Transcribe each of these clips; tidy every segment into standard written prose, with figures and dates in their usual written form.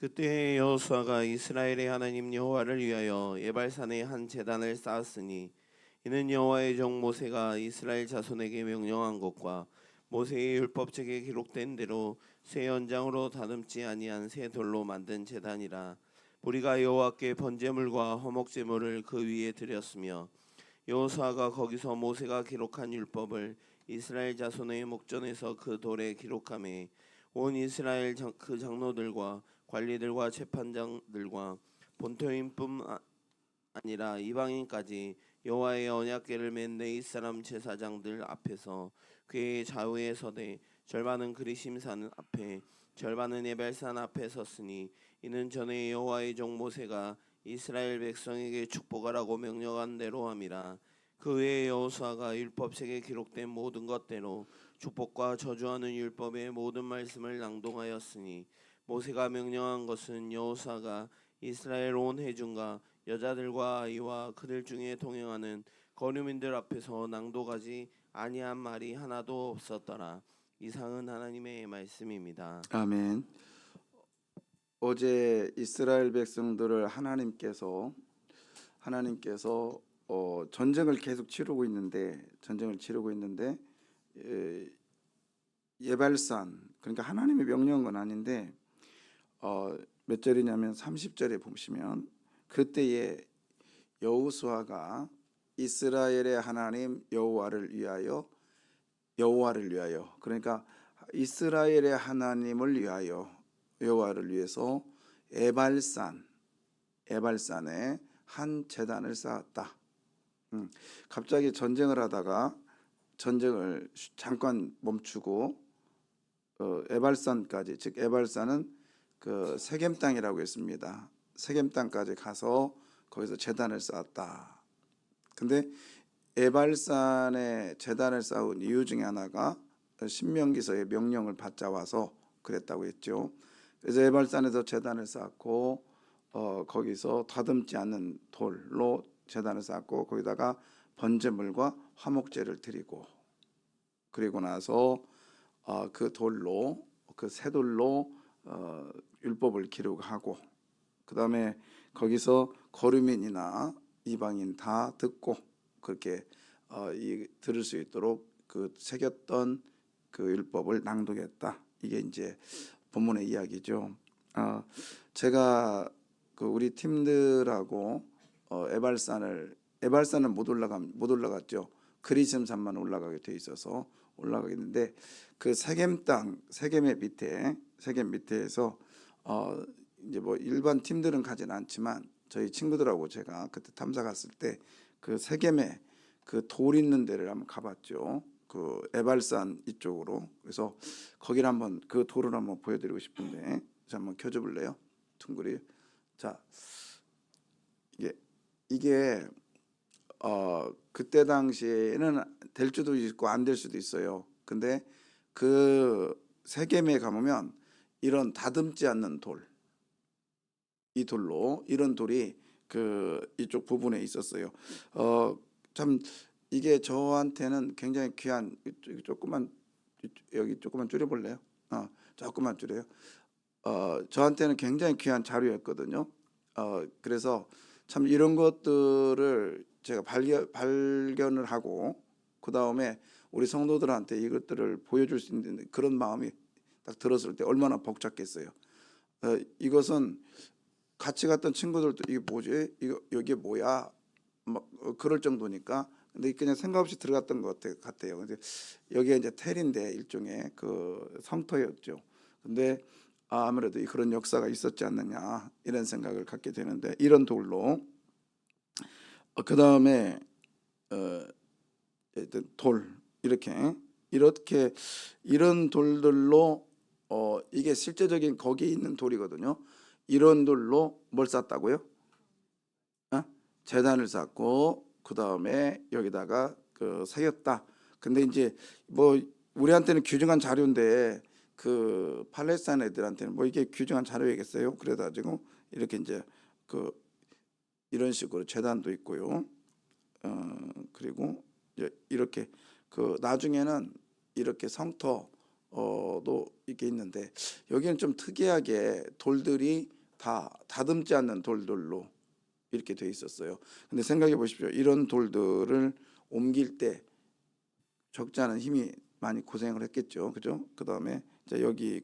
그때 여호수아가 이스라엘의 하나님 여호와를 위하여 에발산에 한 제단을 쌓았으니 이는 여호와의 종 모세가 이스라엘 자손에게 명령한 것과 모세의 율법책에 기록된 대로 새 연장으로 다듬지 아니한 새 돌로 만든 제단이라. 우리가 여호와께 번제물과 화목제물을 그 위에 드렸으며 여호수아가 거기서 모세가 기록한 율법을 이스라엘 자손의 목전에서 그 돌에 기록하매 온 이스라엘 그 장로들과 관리들과 재판장들과 본토인뿐 아니라 이방인까지 여호와의 언약궤를 맨 네 사람 제사장들 앞에서 궤의 좌우에 서되 절반은 그리심산 앞에 절반은 에발산 앞에 섰으니 이는 전에 여호와의 종 모세가 이스라엘 백성에게 축복하라고 명령한 대로 함이라. 그 외에 여호수아가 율법책에 기록된 모든 것대로 축복과 저주하는 율법의 모든 말씀을 낭독하였으니 모세가 명령한 것은 여호수아가 이스라엘 온 회중과 여자들과 아이와 그들 중에 동행하는 거류민들 앞에서 낭독하지 아니한 말이 하나도 없었더라. 이상은 하나님의 말씀입니다. 아멘. 어제 이스라엘 백성들을 하나님께서 전쟁을 계속 치르고 있는데 예발산, 그러니까 하나님이 명령한 건 아닌데 몇 절이냐면 30절에 보시면 그때에 여호수아가 이스라엘의 하나님 여호와를 위하여 그러니까 이스라엘의 하나님을 위하여 여호와를 위해서 에발산에 한 제단을 쌓았다. 갑자기 전쟁을 하다가 전쟁을 잠깐 멈추고 에발산까지, 즉 에발산은 그 세겜 땅이라고 했습니다. 세겜 땅까지 가서 거기서 제단을 쌓았다. 근데 에발산에 제단을 쌓은 이유 중에 하나가 신명기서의 명령을 받자 와서 그랬다고 했죠. 그래서 에발산에서 제단을 쌓고 거기서 다듬지 않는 돌로 제단을 쌓고 거기다가 번제물과 화목제를 드리고, 그리고 나서 그 새 돌로 율법을 기록하고, 그 다음에 거기서 거류민이나 이방인 다 듣고 그렇게 들을 수 있도록 그 새겼던 그 율법을 낭독했다. 이게 이제 본문의 이야기죠. 제가 그 우리 팀들하고 에발산은 못 올라갔죠. 그리심산만 올라가게 돼 있어서 올라가겠는데, 그 세겜 밑에서 이제 뭐 일반 팀들은 가진 않지만 저희 친구들하고 제가 그때 탐사 갔을 때 그 세겜에 그 돌 있는 데를 한번 가봤죠. 그 에발산 이쪽으로. 그래서 거기를 한번, 그 돌을 한번 보여드리고 싶은데, 자, 한번 켜줘 볼래요? 둥그리. 자, 이게 그때 당시에는 될 수도 있고 안 될 수도 있어요. 근데 그 세겜에 가보면 이런 다듬지 않는 돌, 이런 돌이 그 이쪽 부분에 있었어요. 참 이게 저한테는 굉장히 귀한, 여기 조금만 줄여볼래요? 조금만 줄여요. 저한테는 굉장히 귀한 자료였거든요. 그래서 참 이런 것들을 제가 발견을 하고, 그 다음에 우리 성도들한테 이것들을 보여줄 수 있는 그런 마음이 딱 들었을 때 얼마나 벅찼겠어요. 이것은 같이 갔던 친구들도 이게 뭐지? 여기 뭐야? 막 그럴 정도니까. 근데 그냥 생각 없이 들어갔던 것 같아요. 근데 여기가 이제 텔인데 일종의 그 성터였죠. 근데 아무래도 그런 역사가 있었지 않느냐 이런 생각을 갖게 되는데, 이런 돌로 그 다음에 돌 이렇게 이런 돌들로 이게 실제적인 거기 있는 돌이거든요. 이런 돌로 뭘 쌓았다고요? 제단을 쌓고 그 다음에 여기다가 그 새겼다. 근데 이제 뭐 우리한테는 귀중한 자료인데 그 팔레스타인 애들한테는 뭐 이게 귀중한 자료이겠어요? 그래가지고 이렇게 이제 그 이런 식으로 제단도 있고요. 그리고 이제 이렇게 그 나중에는 이렇게 성터 도 이렇게 있는데 여기는 좀 특이하게 돌들이 다 다듬지 않는 돌들로 이렇게 돼 있었어요. 근데 생각해 보십시오. 이런 돌들을 옮길 때 적지 않은 힘이 많이 고생을 했겠죠. 그죠? 그다음에 이제 여기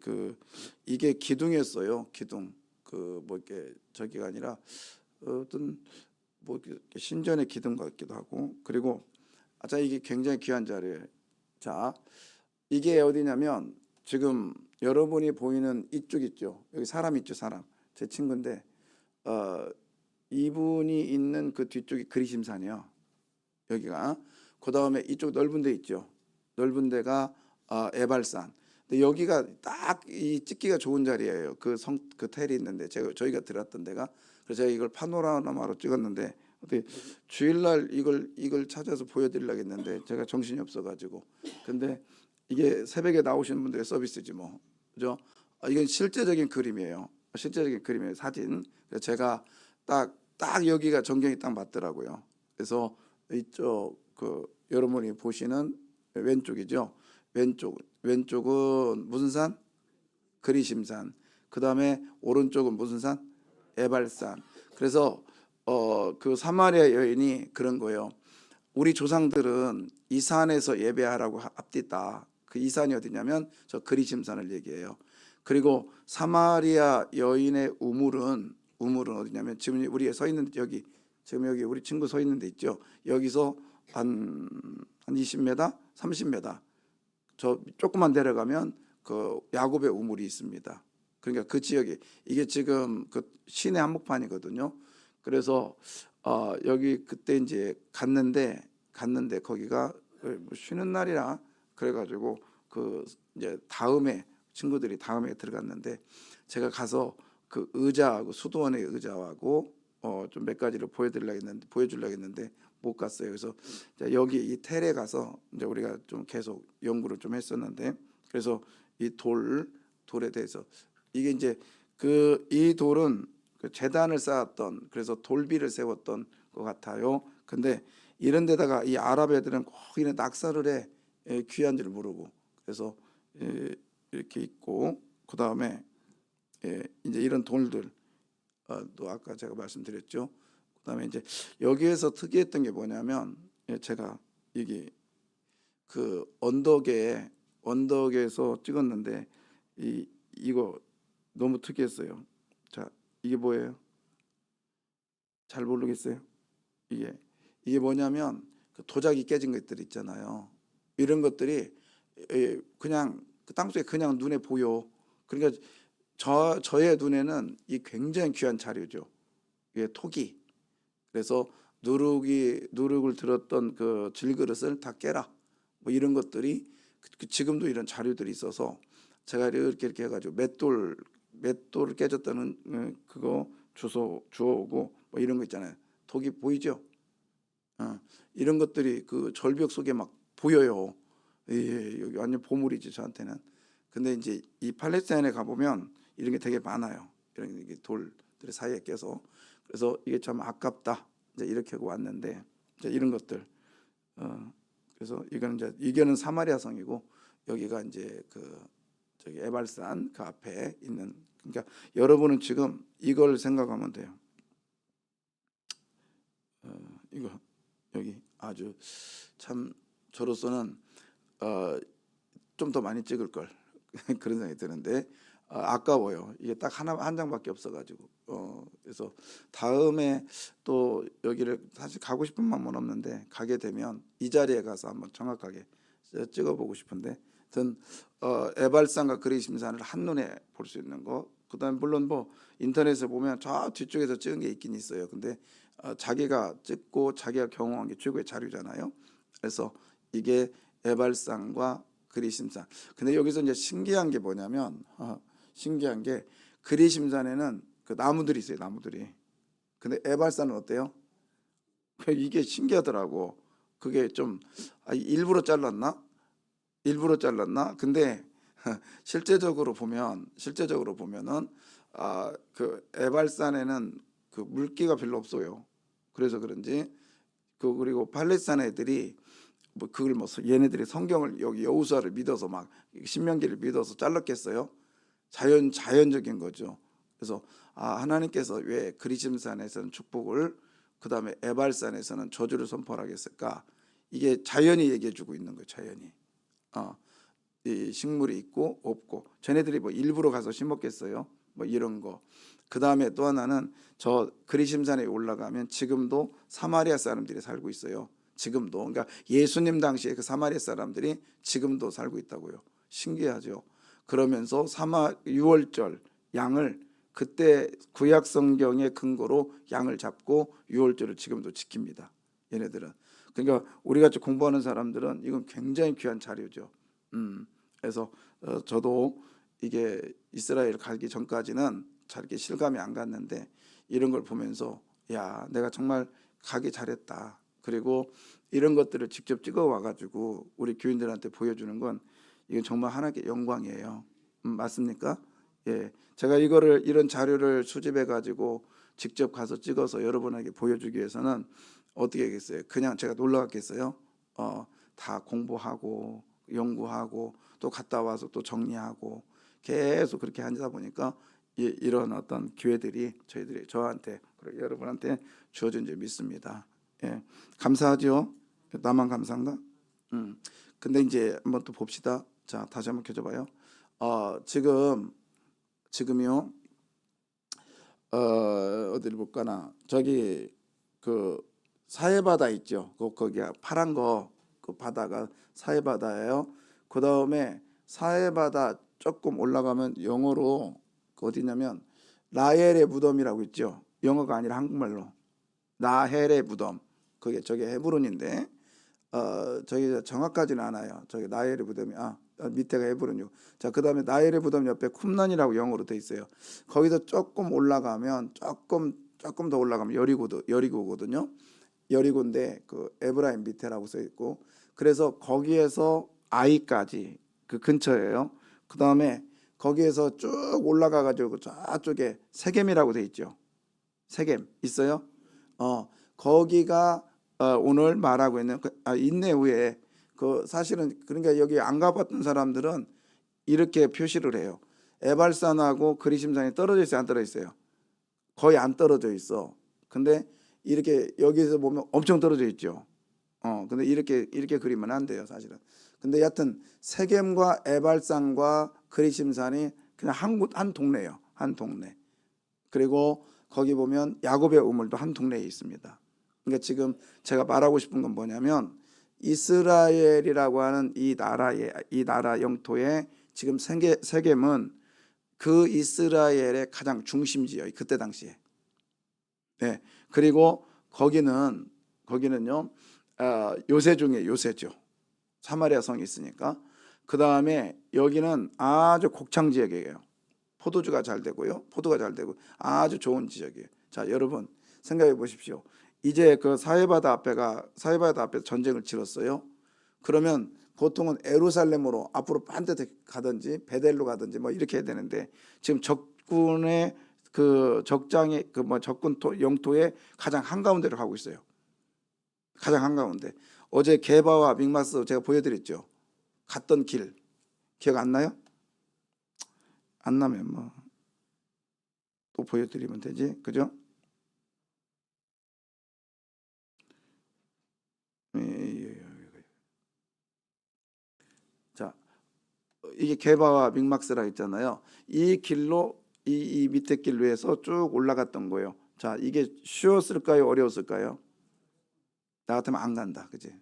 이게 기둥이었어요. 기둥. 뭐 이렇게 저기가 아니라 어떤 뭐 이렇게 신전의 기둥 같기도 하고. 그리고 자, 이게 굉장히 귀한 자리예요. 자, 이게 어디냐면 지금 여러분이 보이는 이쪽 있죠. 여기 사람 있죠, 사람. 제 친구인데 이분이 있는 그 뒤쪽이 그리심산이요. 여기가. 그다음에 이쪽 넓은 데 있죠. 넓은 데가 에발산. 근데 여기가 딱 이 찍기가 좋은 자리예요. 그 텔이 있는데 저희가 들었던 데가. 그래서 제가 이걸 파노라마로 찍었는데 어떻게 주일날 이걸 찾아서 보여드리려고 했는데 제가 정신이 없어가지고. 근데 이게 새벽에 나오시는 분들의 서비스지 뭐, 그죠? 이건 실제적인 그림이에요. 실제적인 그림이에요. 사진. 그래서 제가 딱 여기가 전경이 딱 맞더라고요. 그래서 이쪽 여러분이 보시는 왼쪽이죠. 왼쪽은 무슨 산? 그리심산. 그 다음에 오른쪽은 무슨 산? 에발산. 그래서 그 사마리아 여인이 그런 거예요. 우리 조상들은 이 산에서 예배하라고 앞뒤다. 그 이 산이 어디냐면 저 그리심산을 얘기해요. 그리고 사마리아 여인의 우물은 어디냐면 지금 우리가 서 있는 지금 여기 우리 친구 서 있는 데 있죠. 여기서 한 20m, 30m 저 조금만 내려가면 그 야곱의 우물이 있습니다. 그러니까 그 지역이 이게 지금 그 시내 한복판이거든요. 그래서 여기 그때 이제 갔는데 거기가 쉬는 날이라 그래가지고 이제 친구들이 다음에 들어갔는데 제가 가서 그 의자하고 수도원의 의자하고 좀 몇 가지를 보여주려고 했는데 못 갔어요. 그래서 여기 이 텔에 가서 이제 우리가 좀 계속 연구를 좀 했었는데 그래서 이 돌에 대해서 이게 이제 이 돌은 그 제단을 쌓았던 그래서 돌비를 세웠던 것 같아요. 근데 이런 데다가 이 아랍 애들은 꼭 이런 낙서를 해 귀한 줄 모르고 그래서 이렇게 있고 그 다음에 이제 이런 돌들 또 아까 제가 말씀드렸죠. 그다음에 이제 여기에서 특이했던 게 뭐냐면 제가 이게 그 언덕에서 찍었는데 이거 너무 특이했어요. 자, 이게 뭐예요? 잘 모르겠어요. 이게 뭐냐면 그 도자기 깨진 것들 있잖아요. 이런 것들이 그냥 그 땅속에 그냥 눈에 보여. 그러니까 저의 눈에는 이 굉장히 귀한 자료죠. 이게 토기. 그래서 누룩을 들었던 그 질그릇을 다 깨라. 뭐 이런 것들이 지금도 이런 자료들이 있어서 제가 이렇게 해가지고 맷돌을 깨졌다는 그거 주워오고 뭐 이런 거 있잖아요. 토기 보이죠? 이런 것들이 그 절벽 속에 막 보여요. 여기 완전 보물이지 저한테는. 근데 이제 이 팔레스타인에 가보면 이런 게 되게 많아요. 이런 게 돌들 사이에 껴서. 그래서 이게 참 아깝다. 이제 이렇게 하고 왔는데 이제 이런 것들. 그래서 이거는 사마리아 성이고 여기가 이제 저기 에발산 그 앞에 있는. 그러니까 여러분은 지금 이걸 생각하면 돼요. 이거 여기 아주 참 저로서는 좀 더 많이 찍을 걸 그런 생각이 드는데 아까워요. 이게 딱 한 장밖에 없어가지고 그래서 다음에 또 여기를 사실 가고 싶은 마음은 없는데 가게 되면 이 자리에 가서 한번 정확하게 찍어보고 싶은데 전 에발산과 그리심산을 한눈에 볼 수 있는 거. 그다음에 물론 뭐 인터넷에 보면 저 뒤쪽에서 찍은 게 있긴 있어요. 근데 자기가 찍고 자기가 경험한 게 최고의 자료잖아요. 그래서 이게 에발산과 그리심산. 근데 여기서 이제 신기한 게 뭐냐면 신기한 게 그리심산에는 그 나무들이 있어요. 나무들이. 근데 에발산은 어때요? 이게 신기하더라고. 그게 좀 일부러 잘랐나? 근데 실제적으로 보면은 그 에발산에는 그 물기가 별로 없어요. 그래서 그런지 그리고 팔레스타인 애들이 뭐 그걸 뭐 얘네들이 성경을 여기 여호수아를 믿어서 막 신명기를 믿어서 잘랐겠어요? 자연적인 거죠. 그래서 하나님께서 왜 그리심산에서는 축복을 그다음에 에발산에서는 저주를 선포하겠을까? 이게 자연이 얘기해 주고 있는 거예요. 자연이. 이 식물이 있고 없고 쟤네들이 뭐 일부러 가서 심었겠어요? 뭐 이런 거. 그다음에 또 하나는 저 그리심산에 올라가면 지금도 사마리아 사람들이 살고 있어요. 지금도. 그러니까 예수님 당시에 그 사마리아 사람들이 지금도 살고 있다고요. 신기하죠. 그러면서 6월절 양을 그때 구약 성경의 근거로 양을 잡고 6월절을 지금도 지킵니다. 얘네들은. 그러니까 우리 같이 공부하는 사람들은 이건 굉장히 귀한 자료죠. 그래서 저도 이게 이스라엘 가기 전까지는 잘 이렇게 실감이 안 갔는데 이런 걸 보면서 야, 내가 정말 가기 잘했다. 그리고 이런 것들을 직접 찍어 와가지고 우리 교인들한테 보여주는 건 이건 정말 하나님께 영광이에요. 맞습니까? 예, 제가 이런 자료를 수집해 가지고 직접 가서 찍어서 여러분에게 보여주기 위해서는 어떻게 하겠어요? 그냥 제가 놀러 갔겠어요? 다 공부하고 연구하고 또 갔다 와서 또 정리하고 계속 그렇게 하다 보니까 이런 어떤 기회들이 저한테 그리고 여러분한테 주어진 줄 믿습니다. 예, 감사하죠. 나만 감사한가? 근데 이제 한번 또 봅시다. 자, 다시 한번 켜줘봐요. 지금요. 어디를 볼까나 저기 그 사해바다 있죠. 거기 파란 거 그 바다가 사해바다예요. 그 다음에 사해바다 조금 올라가면 영어로 그 어디냐면 라헬의 무덤이라고 있죠. 영어가 아니라 한국말로 라헬의 무덤. 그게 저기 헤브론인데 저기 정확하지는 않아요. 저기 라헬의 무덤이 밑에가 헤브론이고. 자, 그다음에 라헬의 무덤 옆에 쿰란이라고 영어로 돼 있어요. 거기서 조금 올라가면 조금 더 올라가면 여리고거든요. 여리고인데 그 에브라임 밑에라고 써 있고 그래서 거기에서 아이까지 그 근처예요. 그다음에 거기에서 쭉 올라가 가지고 저쪽에 세겜이라고 돼 있죠. 세겜 있어요? 거기가 오늘 말하고 있는 인내 후에 그 사실은 그러니까 여기 안 가봤던 사람들은 이렇게 표시를 해요. 에발산하고 그리심산이 떨어져 있어요, 안 떨어져 있어요? 거의 안 떨어져 있어. 근데 이렇게 여기서 보면 엄청 떨어져 있죠. 근데 이렇게 그리면 안 돼요, 사실은. 근데 여하튼 세겜과 에발산과 그리심산이 그냥 한 동네예요, 한 동네. 그리고 거기 보면 야곱의 우물도 한 동네에 있습니다. 그러니까 지금 제가 말하고 싶은 건 뭐냐면 이스라엘이라고 하는 이 나라 영토의 지금 세겜은 그 이스라엘의 가장 중심지요. 그때 당시에. 네. 그리고 거기는요 요새 중에 요새죠. 사마리아 성이 있으니까. 그 다음에 여기는 아주 곡창 지역이에요. 포도주가 잘 되고요. 포도가 잘 되고 아주 좋은 지역이에요. 자, 여러분 생각해 보십시오. 이제 그 사해바다 앞에 전쟁을 치렀어요. 그러면 보통은 에루살렘으로 앞으로 반드시 가든지 베델로 가든지 뭐 이렇게 해야 되는데 지금 적군의 그 적장의 그 뭐 적군 영토의 가장 한가운데로 가고 있어요. 가장 한가운데. 어제 게바와 믹마스 제가 보여드렸죠. 갔던 길 기억 안 나요? 안 나면 뭐 또 보여드리면 되지, 그죠? 자, 이게 게바와 믹막스라 있잖아요. 이 길로 이 밑에 길로 해서 쭉 올라갔던 거예요. 자, 이게 쉬웠을까요? 어려웠을까요? 나 같으면 안 간다, 그지?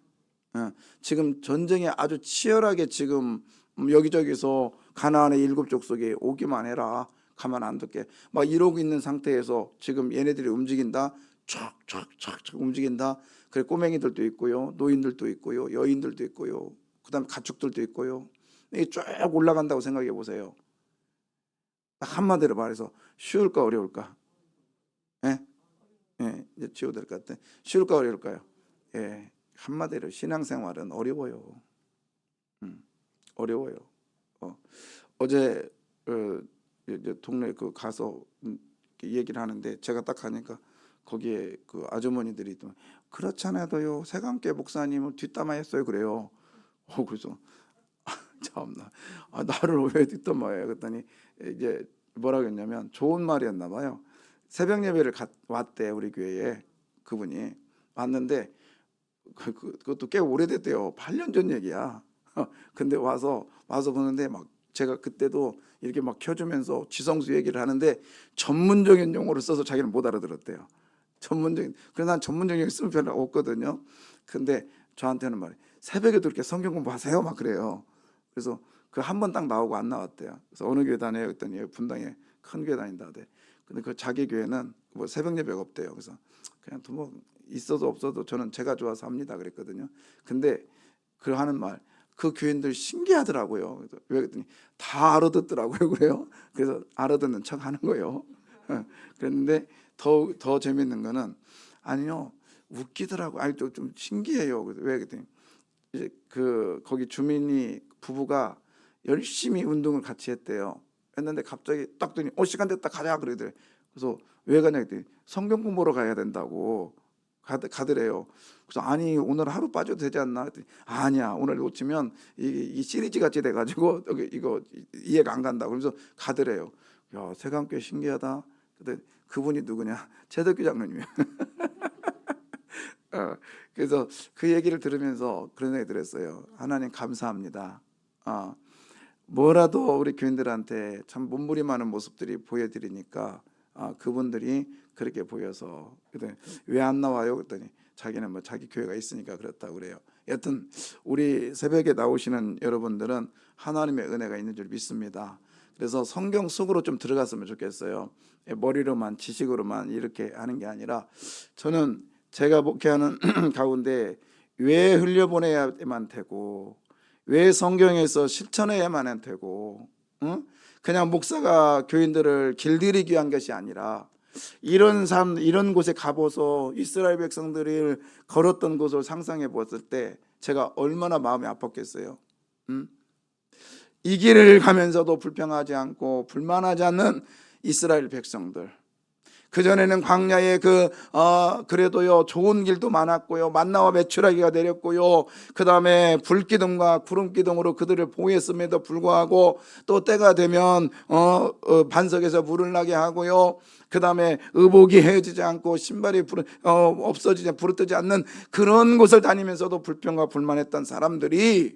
지금 전쟁이 아주 치열하게 지금 여기저기서 가나안의 7족속에 오기만 해라. 가만 안 둘게. 막 이러고 있는 상태에서 지금 얘네들이 움직인다. 촥촥촥 움직인다. 그래 꼬맹이들도 있고요. 노인들도 있고요. 여인들도 있고요. 그다음에 가축들도 있고요. 이게 쭉 올라간다고 생각해 보세요. 한마디로 말해서 쉬울까 어려울까? 예? 예, 이제 지워도 될 것 같아. 쉬울까 어려울까요? 예, 한마디로 신앙생활은 어려워요. 어려워요. 어제 이제 동네 그 가서 얘기를 하는데 제가 딱 가니까 거기에 그 아주머니들이 또 그렇잖아도요 새감교 목사님은 뒷담화했어요 그래요. 그래서 참나 나를 왜 뒷담화해 그랬더니 이제 뭐라고 했냐면 좋은 말이었나 봐요. 새벽 예배를 왔대 우리 교회에. 그분이 왔는데 그것도 꽤 오래됐대요. 8년 전 얘기야. 근데 와서 보는데 막 제가 그때도 이렇게 막 켜주면서 지성수 얘기를 하는데 전문적인 용어를 써서 자기는 못 알아들었대요. 전문적인. 그래서 난 전문적인 용어 쓰면 별로 없거든요. 근데 저한테는 말이 새벽에도 이렇게 성경 공부하세요 막 그래요. 그래서 그 한 번 딱 나오고 안 나왔대요. 그래서 어느 교회 다녀요 그랬더니 분당에 큰 교회 다닌다 대. 근데 그 자기 교회는 뭐 새벽 예배가 없대요. 그래서 그냥 뭐 있어도 없어도 저는 제가 좋아서 합니다 그랬거든요. 근데 그 하는 말 그 교인들 신기하더라고요. 그래서 왜 그랬더니 다 알아듣더라고요. 그래요. 그래서 알아듣는 척 하는 거예요. 그랬는데 더 재밌는 거는 아니요 웃기더라고. 아니 좀 신기해요. 그래서 왜 그랬더니 이제 그 거기 주민이 부부가 열심히 운동을 같이 했대요. 했는데 갑자기 딱 더니 시간 됐다 가자 그러더래. 그래서 왜 가냐 했더니 성경 공부하러 가야 된다고 가더래요. 그래서 아니 오늘 하루 빠져도 되지 않나 했더니 아니야 오늘 놓치면 이 시리즈 같이 돼가지고 이거 이해가 안 간다. 그래서 가더래요. 야 세강교회 신기하다. 근데 그분이 누구냐? 최덕규 장로님이야. 그래서 그 얘기를 들으면서 그런 얘기 들었어요. 하나님 감사합니다. 뭐라도 우리 교인들한테 참 몸부림하는 모습들이 보여드리니까 그분들이 그렇게 보여서 왜 안 나와요? 그랬더니 자기는 뭐 자기 교회가 있으니까 그렇다고 그래요. 여튼 우리 새벽에 나오시는 여러분들은 하나님의 은혜가 있는 줄 믿습니다. 그래서 성경 속으로 좀 들어갔으면 좋겠어요. 머리로만 지식으로만 이렇게 하는 게 아니라 저는 제가 목회하는 가운데 왜 흘려보내야만 되고 왜 성경에서 실천해야만 되고 그냥 목사가 교인들을 길들이기 위한 것이 아니라 이런 곳에 가보서 이스라엘 백성들을 걸었던 곳을 상상해 보았을 때 제가 얼마나 마음이 아팠겠어요. 이 길을 가면서도 불평하지 않고 불만하지 않는 이스라엘 백성들. 그전에는 광야에 그래도요 좋은 길도 많았고요 만나와 메추라기가 내렸고요 그 다음에 불기둥과 구름기둥으로 그들을 보호했음에도 불구하고 또 때가 되면 반석에서 물을 나게 하고요 그 다음에 의복이 헤어지지 않고 신발이 없어지지 부르뜨지 않는 그런 곳을 다니면서도 불평과 불만했던 사람들이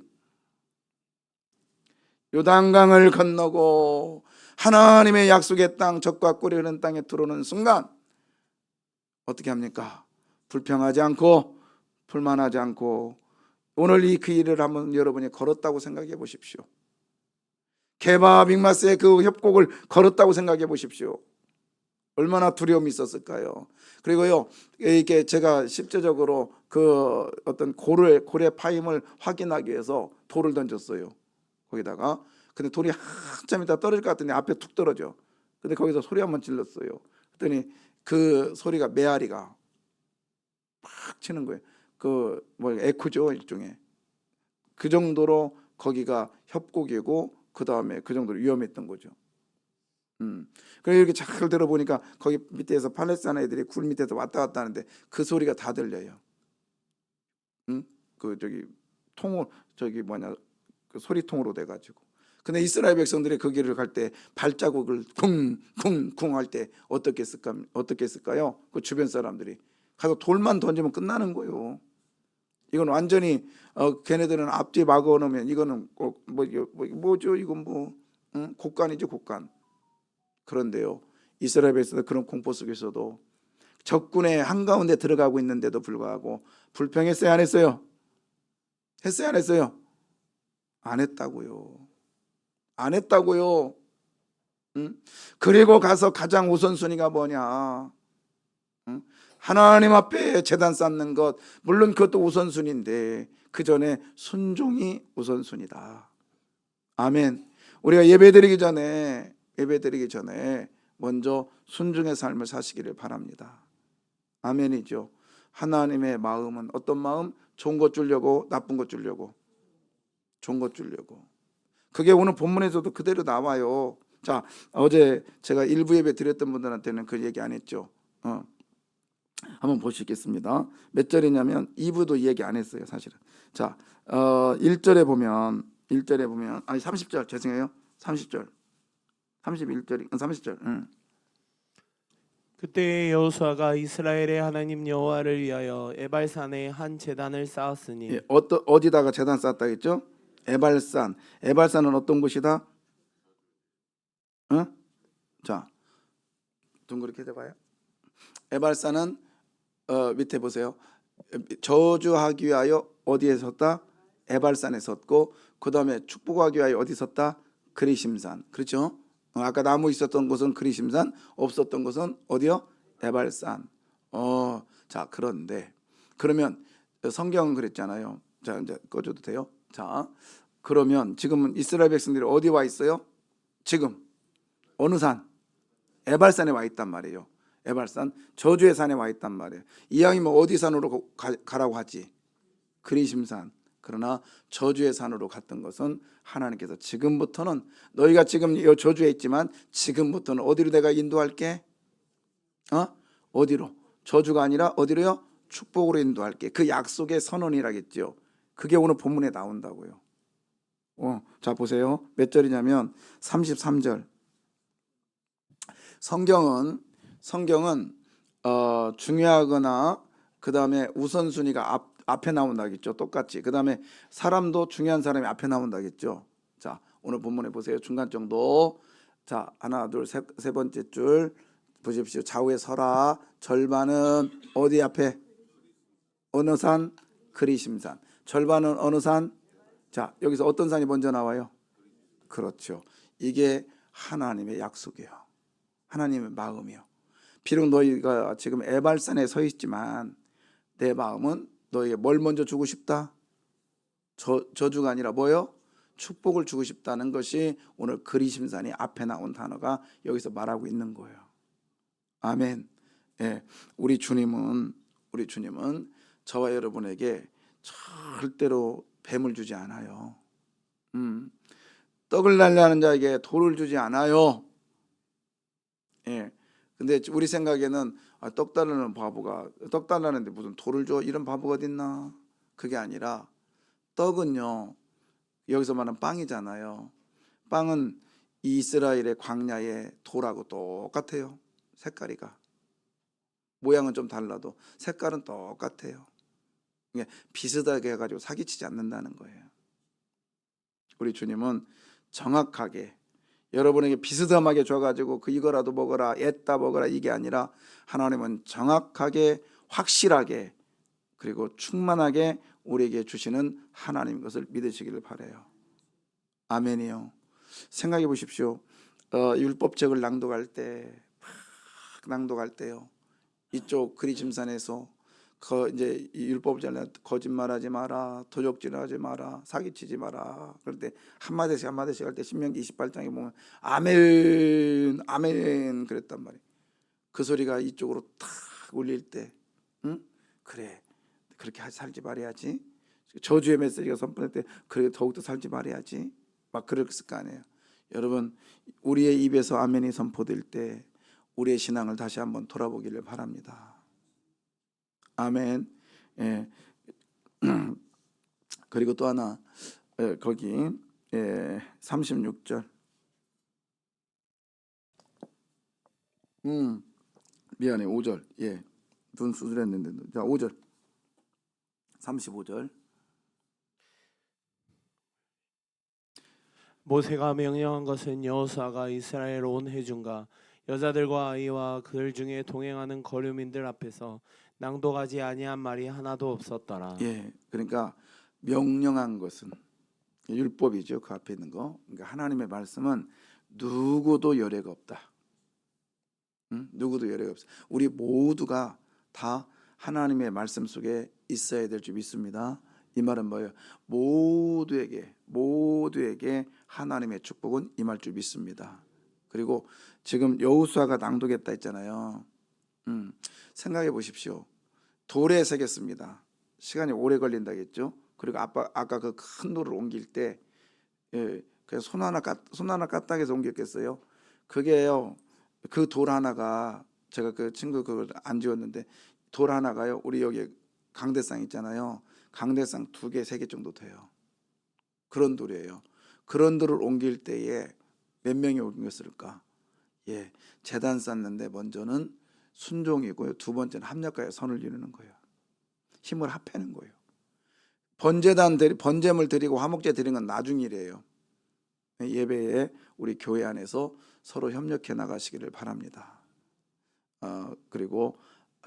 요단강을 건너고 하나님의 약속의 땅 적과 꿀이 흐르는 땅에 들어오는 순간 어떻게 합니까? 불평하지 않고 불만하지 않고 오늘 이 그 일을 한번 여러분이 걸었다고 생각해 보십시오. 게바 믹마스의 그 협곡을 걸었다고 생각해 보십시오. 얼마나 두려움이 있었을까요? 그리고요 이게 제가 실제적으로 그 어떤 고래 파임을 확인하기 위해서 돌을 던졌어요. 거기다가 근데 돌이 한참 있다 떨어질 것 같더니 앞에 툭 떨어져. 근데 거기서 소리 한번 질렀어요. 그랬더니 그 소리가 메아리가 팍 치는 거예요. 그 뭐 에코죠 일종의. 그 정도로 거기가 협곡이고 그 다음에 그 정도로 위험했던 거죠. 그래서 이렇게 잘 들어보니까 거기 밑에서 팔레스타인 애들이 굴 밑에서 왔다 갔다 하는데 그 소리가 다 들려요. 그 통으로 그 소리통으로 돼가지고. 근데 이스라엘 백성들이 그 길을 갈 때 발자국을 쿵쿵쿵 할 때 어떻게 했을까요? 그 주변 사람들이 가서 돌만 던지면 끝나는 거예요. 이건 완전히 걔네들은 앞뒤 막아 놓으면 이거는 뭐죠? 이건 곡간이죠 곡간. 그런데요 이스라엘 백성들 그런 공포 속에서도 적군의 한가운데 들어가고 있는데도 불구하고 불평했어요 안 했어요? 했어요 안 했어요? 안 했다고요. 안 했다고요. 그리고 가서 가장 우선순위가 뭐냐? 하나님 앞에 제단 쌓는 것 물론 그것도 우선순위인데 그 전에 순종이 우선순위다. 아멘. 우리가 예배드리기 전에 먼저 순종의 삶을 사시기를 바랍니다. 아멘이죠. 하나님의 마음은 어떤 마음? 좋은 것 주려고 나쁜 것 주려고. 좋은 것 주려고. 그게 오늘 본문에서도 그대로 나와요. 자, 어제 제가 일부 예배 드렸던 분들한테는 그 얘기 안 했죠. 한번 보시겠습니다. 몇 절이냐면 2부도 얘기 안 했어요, 사실은. 자, 1절에 보면 30절 죄송해요. 30절. 31절이 30절. 그때 여호수아가 이스라엘의 하나님 여호와를 위하여 에발산에 한 제단을 쌓았으니 예, 어디다가 제단 쌓았다 했죠? 에발산. 에발산은 어떤 곳이다? 응? 자, 둥그렇게 해봐요. 에발산은 밑에 보세요. 저주하기 위하여 어디에 섰다? 에발산에 섰고, 그 다음에 축복하기 위하여 어디 섰다? 그리심산. 그렇죠? 아까 나무 있었던 곳은 그리심산, 없었던 곳은 어디요? 에발산. 자, 그런데 그러면 성경은 그랬잖아요. 자, 이제 꺼줘도 돼요? 자, 그러면 지금은 이스라엘 백성들이 어디 와 있어요? 지금 어느 산? 에발산에 와 있단 말이에요. 에발산, 저주의 산에 와 있단 말이에요. 이왕이면 어디 산으로 가라고 하지? 그리심산. 그러나 저주의 산으로 갔던 것은 하나님께서 지금부터는 너희가 지금 이 저주에 있지만 지금부터는 어디로 내가 인도할게? 어디로? 저주가 아니라 어디로요? 축복으로 인도할게. 그 약속의 선언이라겠죠. 그게 오늘 본문에 나온다고요. 자 보세요. 몇 절이냐면 33절. 성경은 중요하거나 그 다음에 우선순위가 앞에 나온다겠죠. 똑같이. 그 다음에 사람도 중요한 사람이 앞에 나온다겠죠. 자, 오늘 본문에 보세요. 중간 정도. 자, 하나, 둘, 세 번째 줄 보십시오. 좌우에 서라. 절반은 어디 앞에? 어느 산? 그리심산. 절반은 어느 산? 자, 여기서 어떤 산이 먼저 나와요? 그렇죠. 이게 하나님의 약속이에요. 하나님의 마음이요. 비록 너희가 지금 에발산에 서 있지만 내 마음은 너희에게 뭘 먼저 주고 싶다? 저주가 아니라 뭐요? 축복을 주고 싶다는 것이 오늘 그리심산이 앞에 나온 단어가 여기서 말하고 있는 거예요. 아멘. 예, 우리 주님은 저와 여러분에게 절대로 뱀을 주지 않아요. 떡을 날려하는 자에게 돌을 주지 않아요. 예. 근데 우리 생각에는 떡 달라는 바보가 떡 달라는데 무슨 돌을 줘? 이런 바보가 어딨나? 그게 아니라 떡은요, 여기서 말하는 빵이잖아요. 빵은 이스라엘의 광야의 돌하고 똑같아요. 색깔이가. 모양은 좀 달라도 색깔은 똑같아요. 이게 비슷하게 해가지고 사기치지 않는다는 거예요. 우리 주님은 정확하게 여러분에게 비스듬하게 줘가지고 그 이거라도 먹어라, 애따 먹어라 이게 아니라 하나님은 정확하게 확실하게 그리고 충만하게 우리에게 주시는 하나님 것을 믿으시기를 바라요. 아멘이요. 생각해 보십시오. 율법책을 낭독할 때요. 이쪽 그리심산에서 이제 율법을 거짓말하지 마라, 도적질하지 마라, 사기치지 마라. 그럴 때 한마디씩 할 때 신명기 28장에 보면 아멘, 아멘 그랬단 말이에요. 그 소리가 이쪽으로 탁 울릴 때, 그래, 그렇게 살지 말아야지. 저주의 메시지가 선포될 때 그래 더욱더 살지 말아야지. 막 그랬을 거 아니에요. 여러분, 우리의 입에서 아멘이 선포될 때 우리의 신앙을 다시 한번 돌아보기를 바랍니다. 아멘. 예. 그리고 또 하나 거기 36절. 미안해 5절. 예. 눈 수술했는데. 자 5절. 35절. 모세가 명령한 것은 여호수아가 이스라엘 온 회중과 여자들과 아이와 그들 중에 동행하는 거류민들 앞에서 낭독하지 아니한 말이 하나도 없었더라. 예. 그러니까 명령한 것은 율법이죠. 그 앞에 있는 거. 그러니까 하나님의 말씀은 누구도 열애가 없다. 누구도 열애가 없어. 우리 모두가 다 하나님의 말씀 속에 있어야 될 줄 믿습니다. 이 말은 뭐예요? 모두에게 하나님의 축복은 임할 줄 믿습니다. 그리고 지금 여호수아가 낭독했다 했잖아요. 생각해 보십시오. 돌에 새겼습니다. 시간이 오래 걸린다겠죠. 그리고 아까 그 큰 돌을 옮길 때 그냥 손 하나 까딱해서 옮겼겠어요. 그게요. 그 돌 하나가 제가 그 친구 그걸 안 지웠는데 돌 하나가요. 우리 여기 강대상 있잖아요. 강대상 2개, 3개 정도 돼요. 그런 돌이에요. 그런 돌을 옮길 때에 몇 명이 옮겼을까? 예, 제단 쌓는데 먼저는 순종이고요. 두 번째는 합력하여 선을 이루는 거예요. 힘을 합하는 거예요. 번제물 드리고 화목제 드리는 건 나중 일이에요. 예배에 우리 교회 안에서 서로 협력해 나가시기를 바랍니다. 그리고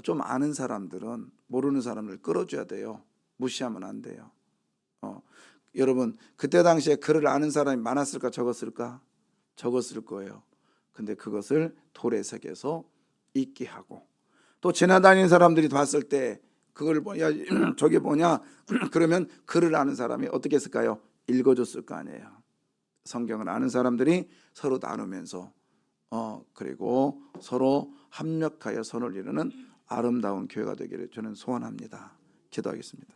좀 아는 사람들은 모르는 사람을 끌어줘야 돼요. 무시하면 안 돼요. 여러분 그때 당시에 글을 아는 사람이 많았을까 적었을까? 적었을 거예요. 근데 그것을 돌에 새겨서 읽게 하고, 또 지나다니는 사람들이 봤을 때 그걸 뭐야 저게 뭐냐 그러면 글을 아는 사람이 어떻게 했을까요? 읽어줬을 거 아니에요. 성경을 아는 사람들이 서로 나누면서 그리고 서로 합력하여 선을 이루는 아름다운 교회가 되기를 저는 소원합니다. 기도하겠습니다.